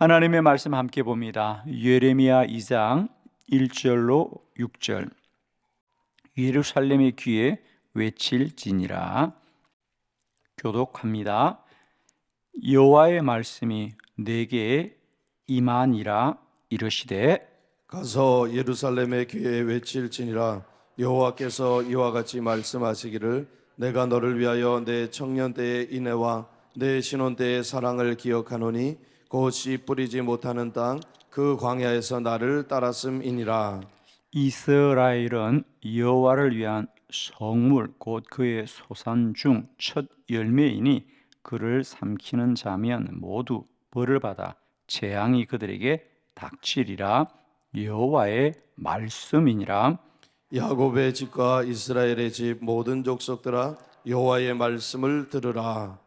하나님의 말씀 함께 봅니다. 예레미야 2장 1절로 6절. 예루살렘의 귀에 외칠지니라. 교독합니다. 여호와의 말씀이 내게 임하니라. 이르시되 가서 예루살렘의 귀에 외칠지니라. 여호와께서 이와 같이 말씀하시기를 내가 너를 위하여 내 청년 때의 인애와 내 신혼 때의 사랑을 기억하노니 곧 씨 뿌리지 못하는 땅 그 광야에서 나를 따랐음이니라. 이스라엘은 여호와를 위한 성물 곧 그의 소산 중 첫 열매이니 그를 삼키는 자면 모두 벌을 받아 재앙이 그들에게 닥치리라. 여호와의 말씀이니라. 야곱의 집과 이스라엘의 집 모든 족속들아 여호와의 말씀을 들으라.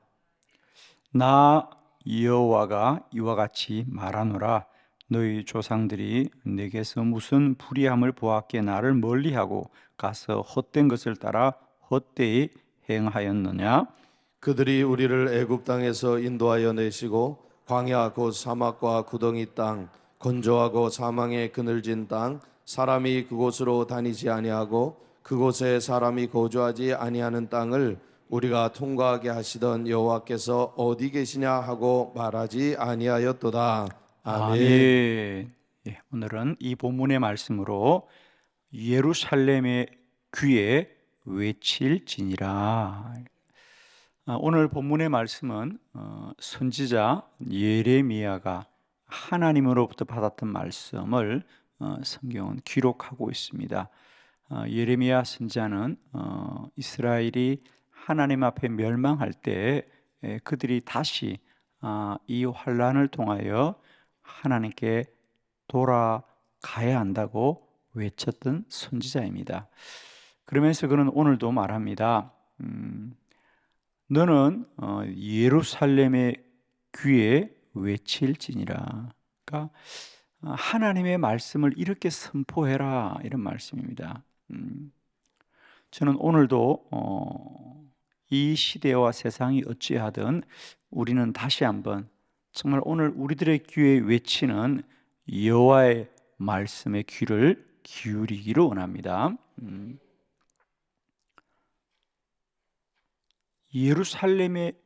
나 여호와가 이와 같이 말하노라. 너희 조상들이 내게서 무슨 불의함을 보았기에 나를 멀리하고 가서 헛된 것을 따라 헛되이 행하였느냐? 그들이 우리를 애굽 땅에서 인도하여 내시고 광야 곧 사막과 구덩이 땅 건조하고 사망에 그늘진 땅 사람이 그곳으로 다니지 아니하고 그곳에 사람이 거주하지 아니하는 땅을 우리가 통과하게 하시던 여호와께서 어디 계시냐 하고 말하지 아니하였도다. 아멘. 아멘. 예, 오늘은 이 본문의 말씀으로 예루살렘의 귀에 외칠지니라. 오늘 본문의 말씀은 선지자 예레미야가 하나님으로부터 받았던 말씀을 성경은 기록하고 있습니다. 예레미야 선지자는 이스라엘이 하나님 앞에 멸망할 때 그들이 다시 이 환난을 통하여 하나님께 돌아가야 한다고 외쳤던 선지자입니다. 그러면서 그는 오늘도 말합니다. 너는 예루살렘의 귀에 외칠지니라. 그러니까 하나님의 말씀을 이렇게 선포해라, 이런 말씀입니다. 저는 오늘도 이 시대와 세상이 어찌하든 우리는 다시 한번 정말 오늘 우리들의 귀에 외치는 여호와의 말씀의 귀를 기울이기를 원합니다. 예루살렘의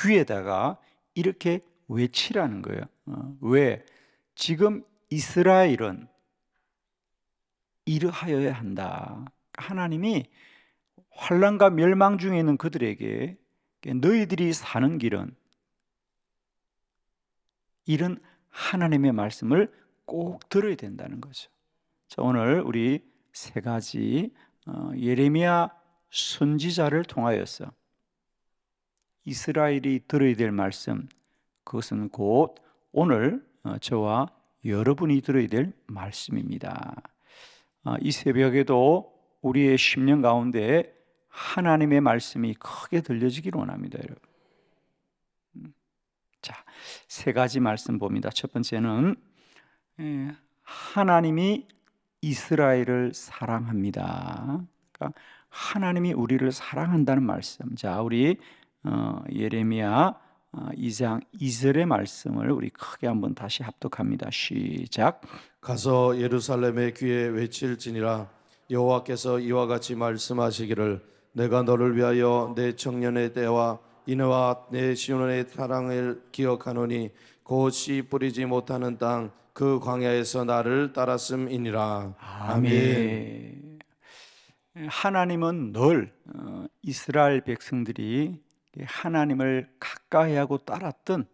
귀에다가 이렇게 외치라는 거예요. 왜? 지금 이스라엘은 이러하여야 한다. 하나님이 환난과 멸망 중에 있는 그들에게 너희들이 사는 길은 이런 하나님의 말씀을 꼭 들어야 된다는 거죠. 자, 오늘 우리 세 가지 예레미야 선지자를 통하여서 이스라엘이 들어야 될 말씀, 그것은 곧 오늘 저와 여러분이 들어야 될 말씀입니다. 이 새벽에도 우리의 심령 가운데 하나님의 말씀이 크게 들려지기를 원합니다, 여러분. 자, 세 가지 말씀 봅니다. 첫 번째는 하나님이 이스라엘을 사랑합니다. 그러니까 하나님이 우리를 사랑한다는 말씀. 자, 우리 예레미야 2장 2절의 말씀을 우리 크게 한번 다시 합독합니다. 시작. 가서 예루살렘의 귀에 외칠지니라. 여호와께서 이와 같이 말씀하시기를 내가 너를 위하여 내 청년의 때와 인애와 내 신혼의 사랑을 기억하노니 곧 씨 뿌리지 못하는 땅 그 광야에서 나를 따랐음이니라. 아멘. 하나님은 늘 이스라엘 백성들이 하나님을 가까이하고 따랐던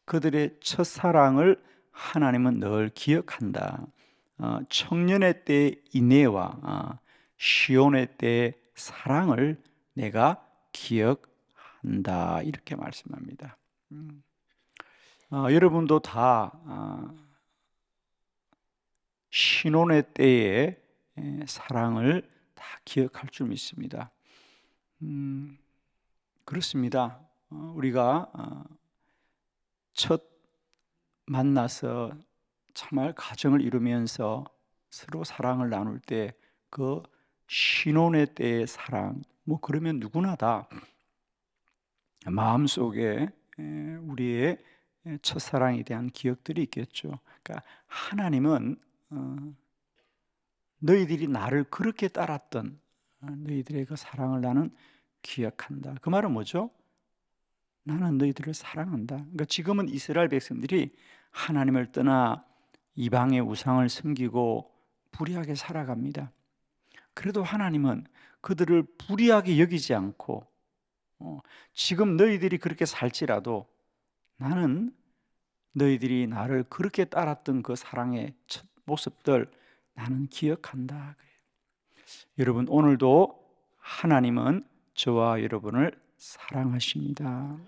그들의 첫사랑을 하나님은 늘 기억한다. 청년의 때의 인애와 시온의 때의 사랑을 내가 기억한다, 이렇게 말씀합니다. 여러분도 다 신혼의 때의 사랑을 다 기억할 줄 믿습니다. 그렇습니다. 우리가 첫 만나서 정말 가정을 이루면서 서로 사랑을 나눌 때 그 신혼의 때의 사랑, 뭐 그러면 누구나 다 마음속에 우리의 첫사랑에 대한 기억들이 있겠죠. 그러니까 하나님은 너희들이 나를 그렇게 따랐던 너희들의 그 사랑을 나는 기억한다. 그 말은 뭐죠? 나는 너희들을 사랑한다. 그러니까 지금은 이스라엘 백성들이 하나님을 떠나 이방의 우상을 섬기고 불의하게 살아갑니다. 그래도 하나님은 그들을 불의하게 여기지 않고 지금 너희들이 그렇게 살지라도 나는 너희들이 나를 그렇게 따랐던 그 사랑의 첫 모습들 나는 기억한다. 그래요. 여러분, 오늘도 하나님은 저와 여러분을 사랑하십니다.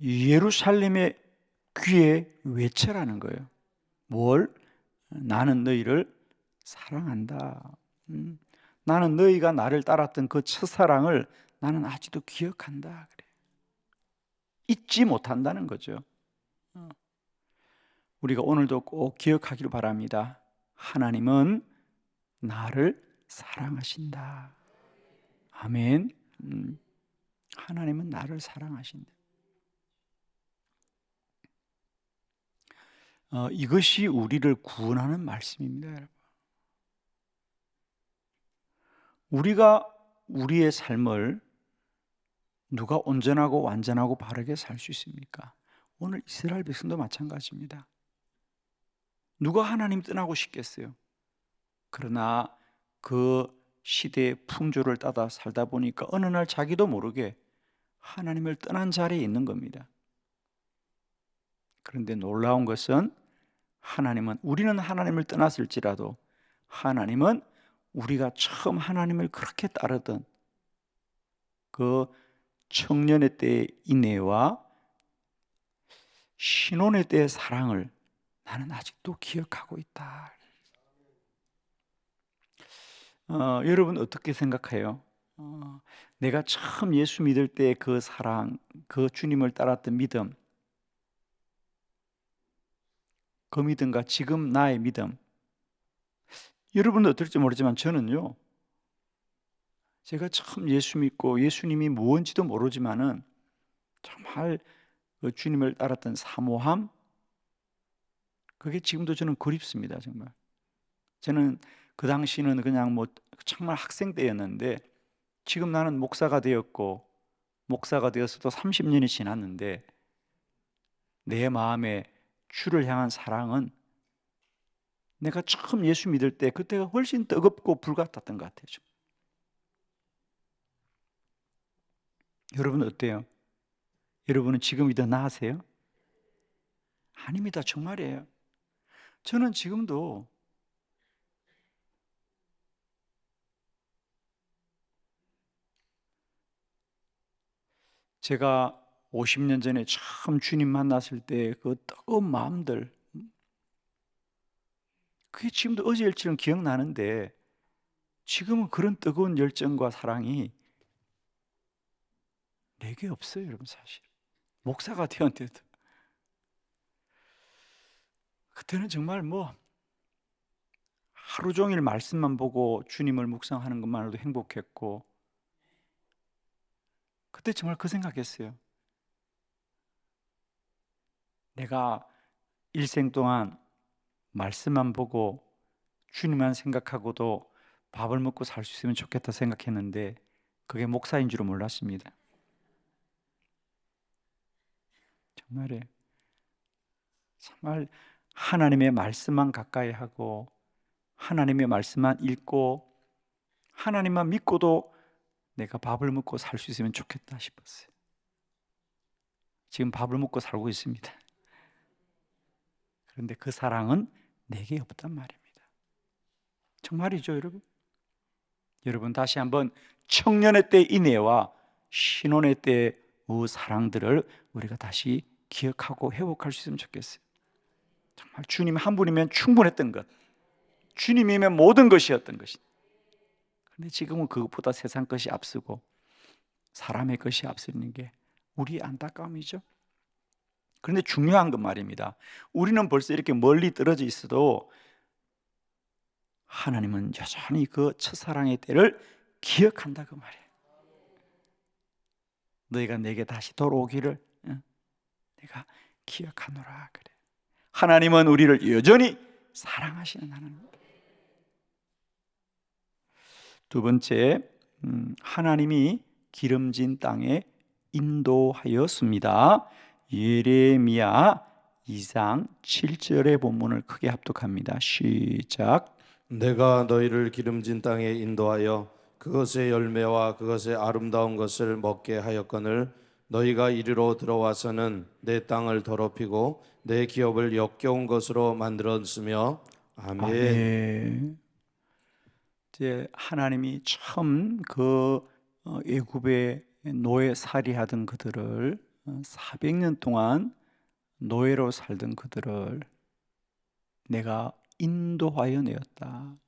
예루살렘의 귀에 외쳐라는 거예요. 뭘? 나는 너희를 사랑한다. 나는 너희가 나를 따랐던 그 첫사랑을 나는 아직도 기억한다. 그래. 잊지 못한다는 거죠. 우리가 오늘도 꼭 기억하기를 바랍니다. 하나님은 나를 사랑하신다. 아멘. 하나님은 나를 사랑하신다. 이것이 우리를 구원하는 말씀입니다, 여러분. 우리가 우리의 삶을 누가 온전하고 완전하고 바르게 살 수 있습니까? 오늘 이스라엘 백성도 마찬가지입니다. 누가 하나님 떠나고 싶겠어요? 그러나 그 시대의 풍조를 따라 살다 보니까 어느 날 자기도 모르게 하나님을 떠난 자리에 있는 겁니다. 그런데 놀라운 것은 우리는 하나님을 떠났을지라도 하나님은 우리가 처음 하나님을 그렇게 따르던 그 청년의 때의 인애와 신혼의 때의 사랑을 나는 아직도 기억하고 있다. 여러분 어떻게 생각해요? 내가 처음 예수 믿을 때 그 사랑, 그 주님을 따랐던 믿음, 그 믿음과 지금 나의 믿음, 여러분은 어떨지 모르지만 저는요, 제가 처음 예수 믿고 예수님이 무엇인지도 모르지만은 정말 그 주님을 따랐던 사모함, 그게 지금도 저는 그립습니다. 정말 저는 그 당시는 그냥 정말 학생 때였는데 지금 나는 목사가 되었고 목사가 되어서도 30년이 지났는데 내 마음에 주를 향한 사랑은 내가 처음 예수 믿을 때 그때가 훨씬 뜨겁고 불같았던 것 같아요. 여러분 어때요? 여러분은 지금이 더 나으세요? 아닙니다. 정말이에요. 저는 지금도 제가 50년 전에 처음 주님 만났을 때 그 뜨거운 마음들, 그게 지금도 어제 일처럼 기억나는데 지금은 그런 뜨거운 열정과 사랑이 내게 없어요, 여러분. 사실 목사가 되었는데도 그때는 정말 하루 종일 말씀만 보고 주님을 묵상하는 것만으로도 행복했고, 그때 정말 그 생각했어요. 내가 일생 동안 말씀만 보고 주님만 생각하고도 밥을 먹고 살 수 있으면 좋겠다 생각했는데 그게 목사인 줄은 몰랐습니다. 정말 하나님의 말씀만 가까이 하고 하나님의 말씀만 읽고 하나님만 믿고도 내가 밥을 먹고 살 수 있으면 좋겠다 싶었어요. 지금 밥을 먹고 살고 있습니다. 그런데 그 사랑은 내게 없단 말입니다. 정말이죠, 여러분? 여러분 다시 한번 청년의 때 인애와 신혼의 때의 사랑들을 우리가 다시 기억하고 회복할 수 있으면 좋겠어요. 정말 주님 한 분이면 충분했던 것, 주님이면 모든 것이었던 것이. 그런데 지금은 그것보다 세상 것이 앞서고 사람의 것이 앞서는 게 우리의 안타까움이죠. 그런데 중요한 건 말입니다. 우리는 벌써 이렇게 멀리 떨어져 있어도 하나님은 여전히 그 첫사랑의 때를 기억한다 그 말이에요. 너희가 내게 다시 돌아오기를 내가 기억하노라. 그래. 하나님은 우리를 여전히 사랑하시는 하나님. 두 번째, 하나님이 기름진 땅에 인도하였습니다. 예레미야 2장 7절의 본문을 크게 합독합니다. 시작. 내가 너희를 기름진 땅에 인도하여 그것의 열매와 그것의 아름다운 것을 먹게 하였거늘 너희가 이리로 들어와서는 내 땅을 더럽히고 내 기업을 역겨운 것으로 만들었으며 아멘. 아멘. 이제 하나님이 처음 그 애굽의 노예살이하던 그들을 400년 동안 노예로 살던 그들을 내가 인도하여 내었다.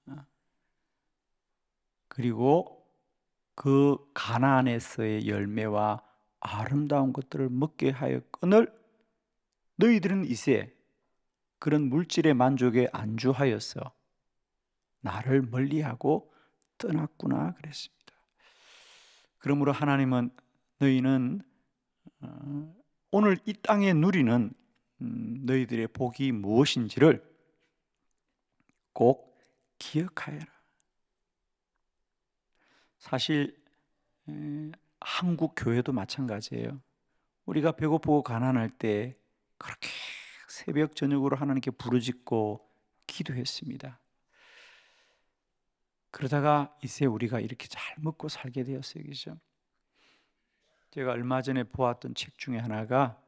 그리고 그 가나안에서의 열매와 아름다운 것들을 먹게 하였거늘 너희들은 이제 그런 물질의 만족에 안주하여서 나를 멀리하고 떠났구나 그랬습니다. 그러므로 하나님은 너희는 오늘 이 땅에 누리는 너희들의 복이 무엇인지를 꼭 기억하여라. 사실 한국 교회도 마찬가지예요. 우리가 배고프고 가난할 때 그렇게 새벽 저녁으로 하나님께 부르짖고 기도했습니다. 그러다가 이제 우리가 이렇게 잘 먹고 살게 되었어요. 그죠? 제가 얼마 전에 보았던 책 중에 하나가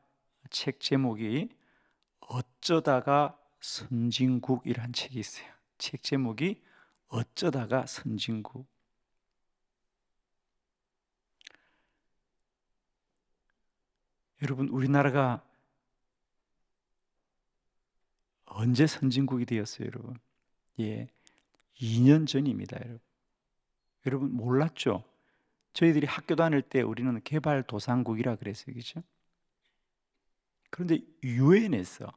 책 제목이 어쩌다가 선진국이란 책이 있어요. 책 제목이 어쩌다가 선진국. 여러분, 우리나라가 언제 선진국이 되었어요, 여러분? 예, 2년 전입니다, 여러분. 여러분 몰랐죠? 저희들이 학교 다닐 때 우리는 개발도상국이라 그랬어요, 그죠? 그런데 유엔에서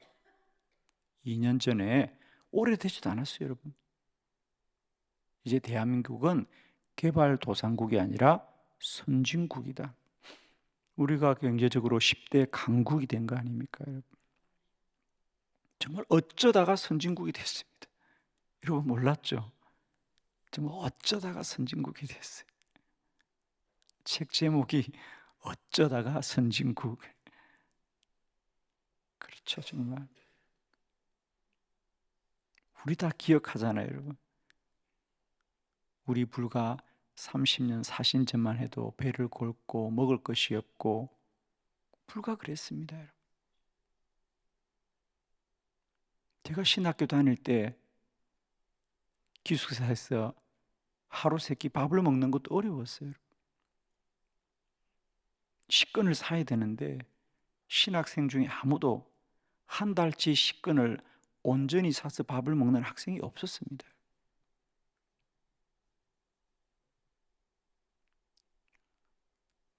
2년 전에 오래되지도 않았어요, 여러분. 이제 대한민국은 개발도상국이 아니라 선진국이다. 우리가 경제적으로 10대 강국이 된 거 아닙니까, 여러분? 정말 어쩌다가 선진국이 됐습니다. 여러분 몰랐죠? 정말 어쩌다가 선진국이 됐어요. 책 제목이 어쩌다가 선진국. 그렇죠, 정말. 우리 다 기억하잖아요, 여러분. 우리 불과 30년, 40년 전만 해도 배를 골고 먹을 것이 없고 불과 그랬습니다, 여러분. 제가 신학교 다닐 때 기숙사에서 하루 세 끼 밥을 먹는 것도 어려웠어요. 식권을 사야 되는데 신학생 중에 아무도 한 달치 식권을 온전히 사서 밥을 먹는 학생이 없었습니다.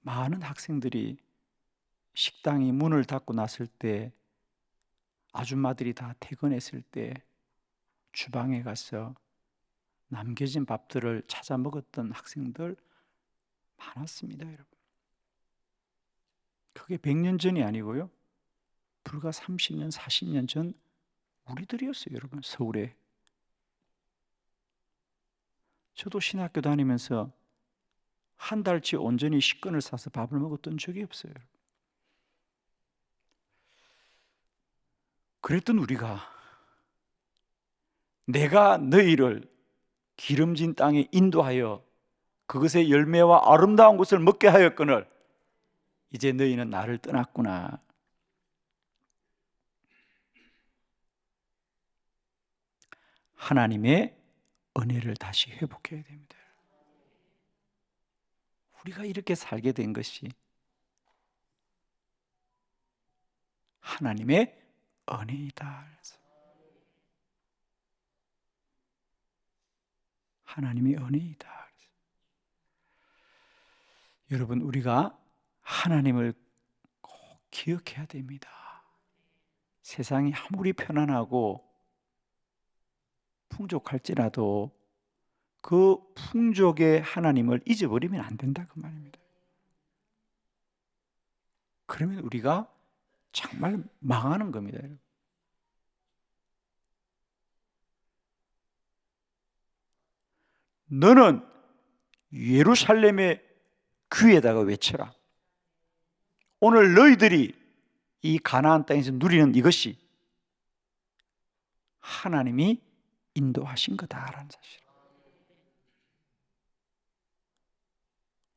많은 학생들이 식당이 문을 닫고 났을 때 아줌마들이 다 퇴근했을 때 주방에 가서 남겨진 밥들을 찾아 먹었던 학생들 많았습니다, 여러분. 그게 100년 전이 아니고요. 불과 30년, 40년 전 우리들이었어요, 여러분. 서울에. 저도 신학교 다니면서 한 달치 온전히 식권을 사서 밥을 먹었던 적이 없어요. 그랬던 우리가 내가 너희를 기름진 땅에 인도하여 그것의 열매와 아름다운 것을 먹게 하였거늘 이제 너희는 나를 떠났구나. 하나님의 은혜를 다시 회복해야 됩니다. 우리가 이렇게 살게 된 것이 하나님의 은혜이다. 하나님의 은혜이다. 여러분, 우리가 하나님을 꼭 기억해야 됩니다. 세상이 아무리 편안하고 풍족할지라도 그 풍족의 하나님을 잊어버리면 안 된다 그 말입니다. 그러면 우리가 정말 망하는 겁니다. 여러분. 너는 예루살렘의 귀에다가 외쳐라. 오늘 너희들이 이 가나안 땅에서 누리는 이것이 하나님이 인도하신 거다라는 사실.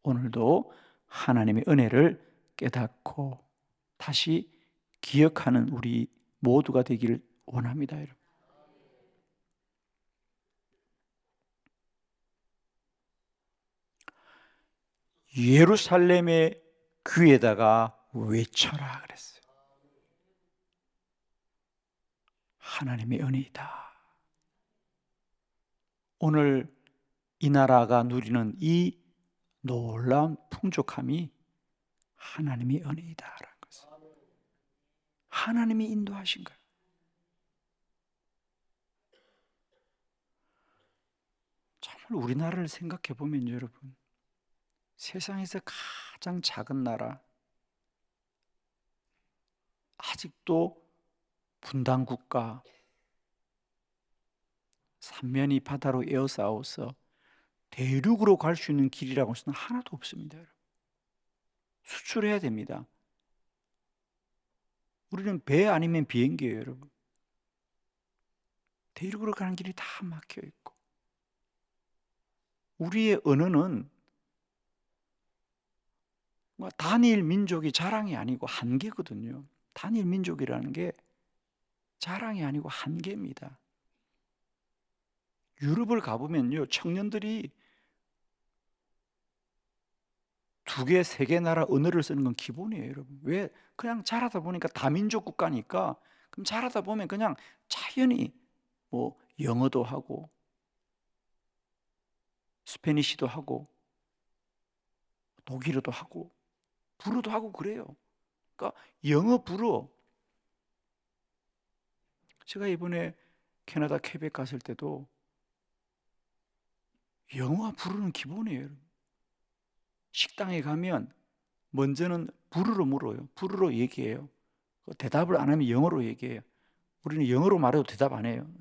오늘도 하나님의 은혜를 깨닫고 다시 기억하는 우리 모두가 되기를 원합니다, 여러분. 예루살렘의 귀에다가 외쳐라 그랬어요. 하나님의 은혜이다. 오늘 이 나라가 누리는 이 놀라운 풍족함이 하나님의 은혜이다라는 것을 하나님이 인도하신 거예요. 정말 우리나라를 생각해 보면 여러분, 세상에서 가장 작은 나라, 아직도 분단 국가, 삼면이 바다로 에워싸워서 대륙으로 갈 수 있는 길이라고 해서는 하나도 없습니다. 여러분. 수출해야 됩니다. 우리는 배 아니면 비행기예요, 여러분. 대륙으로 가는 길이 다 막혀 있고, 우리의 언어는 단일 민족이 자랑이 아니고 한계거든요. 단일 민족이라는 게 자랑이 아니고 한계입니다. 유럽을 가보면요, 청년들이 2개, 3개 나라 언어를 쓰는 건 기본이에요, 여러분. 왜? 그냥 자라다 보니까 다민족 국가니까, 그럼 자라다 보면 그냥 자연히 영어도 하고, 스페니쉬도 하고, 독일어도 하고, 불어도 하고 그래요. 그러니까 영어, 불어. 제가 이번에 캐나다 퀘벡 갔을 때도 영어와 불어는 기본이에요, 여러분. 식당에 가면 먼저는 불어로 물어요. 불어로 얘기해요. 대답을 안 하면 영어로 얘기해요. 우리는 영어로 말해도 대답 안 해요.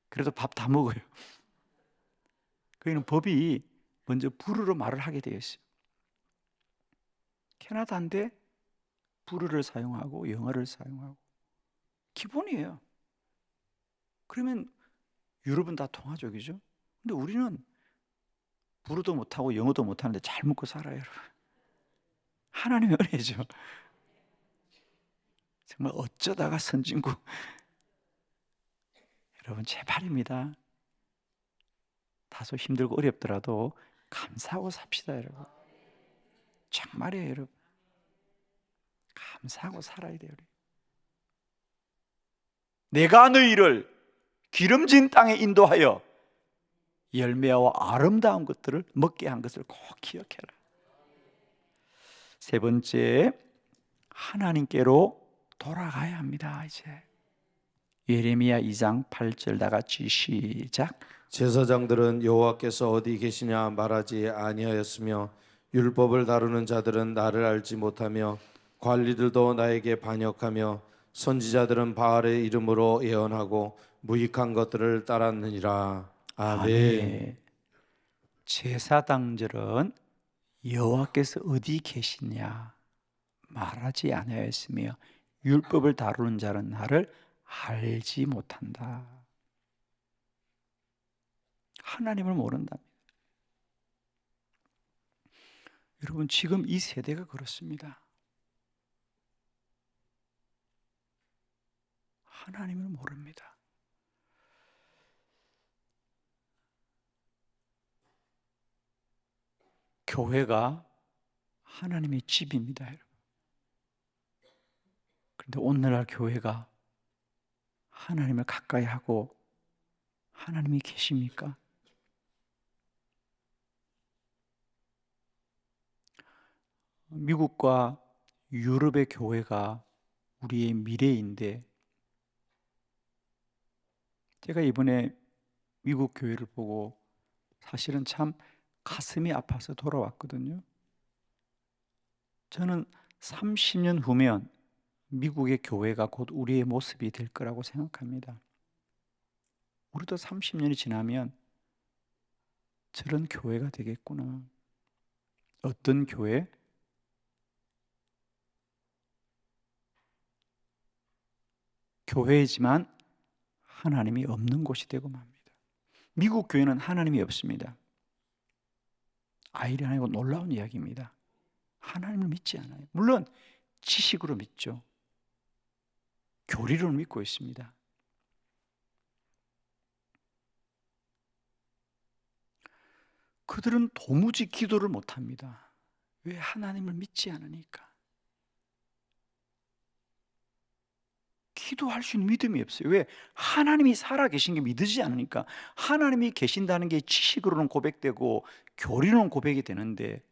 그래도 밥 다 먹어요. 그는 법이 먼저 불어로 말을 하게 되어 있어요. 캐나다인데 불어를 사용하고 영어를 사용하고 기본이에요. 그러면 유럽은 다 통화적이죠. 근데 우리는 불어도 못하고 영어도 못하는데 잘 먹고 살아요, 여러분. 하나님의 은혜죠. 정말 어쩌다가 선진국. 여러분, 제발입니다. 다소 힘들고 어렵더라도 감사하고 삽시다, 여러분. 정말이에요, 여러분. 감사하고 살아야 돼요. 우리. 내가 너희를 기름진 땅에 인도하여 열매와 아름다운 것들을 먹게 한 것을 꼭 기억해라. 세 번째, 하나님께로 돌아가야 합니다. 이제 예레미야 2장 8절 다 같이 시작. 제사장들은 여호와께서 어디 계시냐 말하지 아니하였으며 율법을 다루는 자들은 나를 알지 못하며 관리들도 나에게 반역하며 선지자들은 바알의 이름으로 예언하고 무익한 것들을 따랐느니라. 아멘. 제사장들은 여호와께서 어디 계시냐 말하지 아니하였으며 율법을 다루는 자는 나를 알지 못한다. 하나님을 모른답니다. 여러분, 지금 이 세대가 그렇습니다. 하나님을 모릅니다. 교회가 하나님의 집입니다, 여러분. 그런데 오늘날 교회가 하나님을 가까이 하고 하나님이 계십니까? 미국과 유럽의 교회가 우리의 미래인데, 제가 이번에 미국 교회를 보고 사실은 참 가슴이 아파서 돌아왔거든요. 저는 30년 후면 미국의 교회가 곧 우리의 모습이 될 거라고 생각합니다. 우리도 30년이 지나면 저런 교회가 되겠구나. 어떤 교회? 교회이지만 하나님이 없는 곳이 되고 맙니다. 미국 교회는 하나님이 없습니다. 아이러니하고 놀라운 이야기입니다. 하나님을 믿지 않아요. 물론 지식으로 믿죠. 교리로 믿고 있습니다. 그들은 도무지 기도를 못합니다. 왜? 하나님을 믿지 않으니까. 기도할 수 있는 믿음이 없어요. 왜? 하나님이 살아계신 게 믿어지지 않으니까. 하나님이 계신다는 게 지식으로는 고백되고 교리로는 고백이 되는데,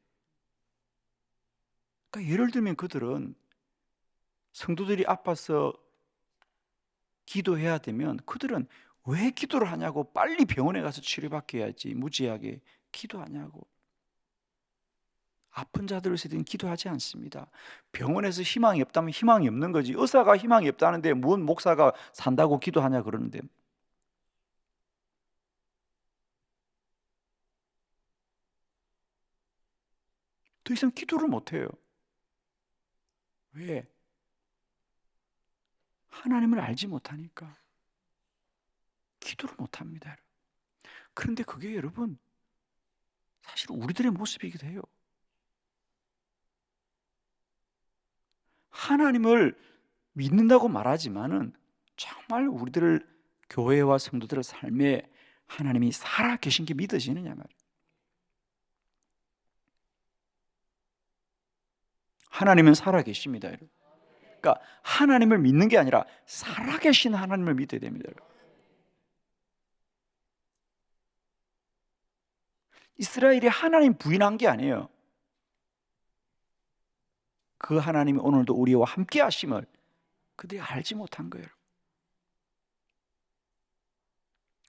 그러니까 예를 들면 그들은 성도들이 아파서 기도해야 되면 그들은 왜 기도를 하냐고, 빨리 병원에 가서 치료받게 해야지 무지하게 기도하냐고. 아픈 자들을 위해서 기도하지 않습니다. 병원에서 희망이 없다면 희망이 없는 거지. 의사가 희망이 없다는데 뭔 목사가 산다고 기도하냐 그러는데. 더 이상 기도를 못해요. 왜? 하나님을 알지 못하니까 기도를 못합니다. 그런데 그게 여러분 사실 우리들의 모습이기도 해요. 하나님을 믿는다고 말하지만은 정말 우리들 교회와 성도들의 삶에 하나님이 살아 계신 게 믿어지느냐 말이에요. 하나님은 살아 계십니다, 여러분. 그러니까 하나님을 믿는 게 아니라 살아 계신 하나님을 믿어야 됩니다, 여러분. 이스라엘이 하나님 부인한 게 아니에요. 그 하나님이 오늘도 우리와 함께 하심을 그들이 알지 못한 거예요.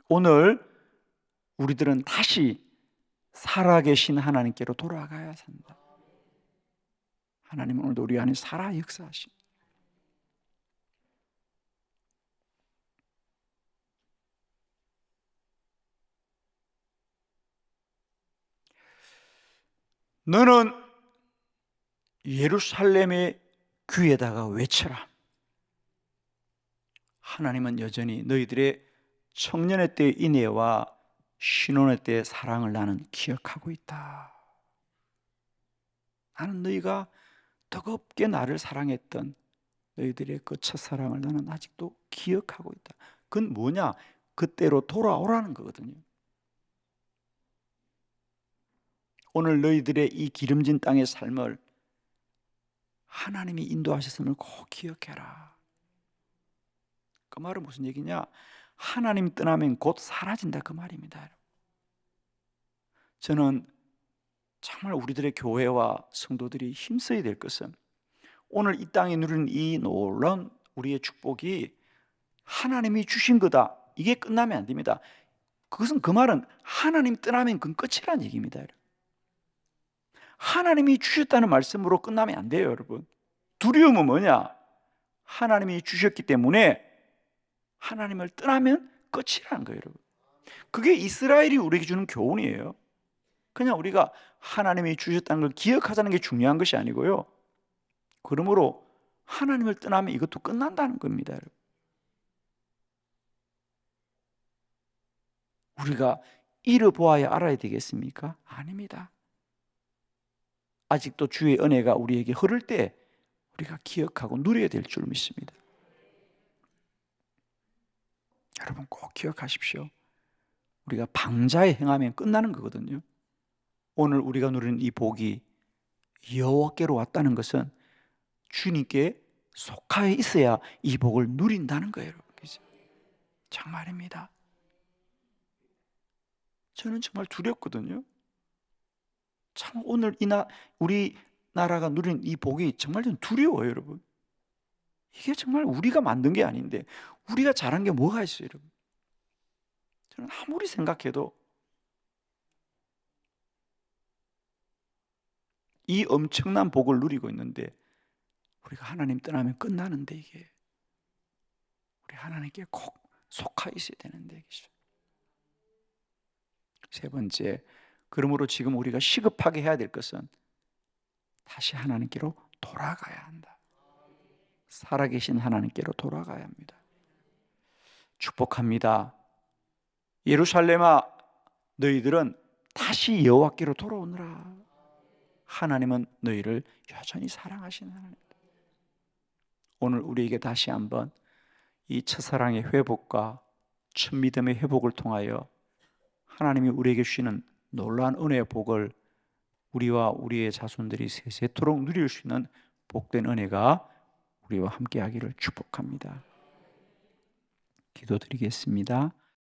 오늘 우리들은 다시 살아계신 하나님께로 돌아가야 한다. 하나님은 오늘도 우리 안에 살아 역사하신. 너는 예루살렘의 귀에다가 외쳐라. 하나님은 여전히 너희들의 청년의 때의 인애와 신혼의 때의 사랑을 나는 기억하고 있다. 나는 너희가 뜨겁게 나를 사랑했던 너희들의 그 첫사랑을 나는 아직도 기억하고 있다. 그건 뭐냐? 그때로 돌아오라는 거거든요. 오늘 너희들의 이 기름진 땅의 삶을 하나님이 인도하셨음을 꼭 기억해라. 그 말은 무슨 얘기냐? 하나님 떠나면 곧 사라진다 그 말입니다. 저는 정말 우리들의 교회와 성도들이 힘써야 될 것은 오늘 이 땅에 누리는 이 놀라운 우리의 축복이 하나님이 주신 거다. 이게 끝나면 안 됩니다. 그것은 그 말은 하나님 떠나면 그건 끝이라는 얘기입니다. 하나님이 주셨다는 말씀으로 끝나면 안 돼요, 여러분. 두려움은 뭐냐? 하나님이 주셨기 때문에 하나님을 떠나면 끝이라는 거예요, 여러분. 그게 이스라엘이 우리에게 주는 교훈이에요. 그냥 우리가 하나님이 주셨다는 걸 기억하자는 게 중요한 것이 아니고요. 그러므로 하나님을 떠나면 이것도 끝난다는 겁니다, 여러분. 우리가 잃어보아야 알아야 되겠습니까? 아닙니다. 아직도 주의 은혜가 우리에게 흐를 때 우리가 기억하고 누려야 될 줄 믿습니다. 여러분 꼭 기억하십시오. 우리가 방자에 행하면 끝나는 거거든요. 오늘 우리가 누리는 이 복이 여호와께로 왔다는 것은 주님께 속하여 있어야 이 복을 누린다는 거예요, 여러분. 정말입니다. 저는 정말 두렵거든요. 참 오늘 우리 나라가 누린 이 복이 정말 좀 두려워요, 여러분. 이게 정말 우리가 만든 게 아닌데 우리가 잘한 게 뭐가 있어요, 여러분? 저는 아무리 생각해도 이 엄청난 복을 누리고 있는데 우리가 하나님 떠나면 끝나는데 이게 우리 하나님께 꼭 속하 있어야 되는데. 세 번째, 그러므로 지금 우리가 시급하게 해야 될 것은 다시 하나님께로 돌아가야 한다. 살아계신 하나님께로 돌아가야 합니다. 축복합니다. 예루살렘아, 너희들은 다시 여호와께로 돌아오느라. 하나님은 너희를 여전히 사랑하시는 하나님입니다. 오늘 우리에게 다시 한번 이 첫사랑의 회복과 첫 믿음의 회복을 통하여 하나님이 우리에게 주시는 놀라운 은혜의 복을 우리와 우리의 자손들이 세세토록 누릴 수 있는 복된 은혜가 우리와 함께 하기를 축복합니다. 기도드리겠습니다.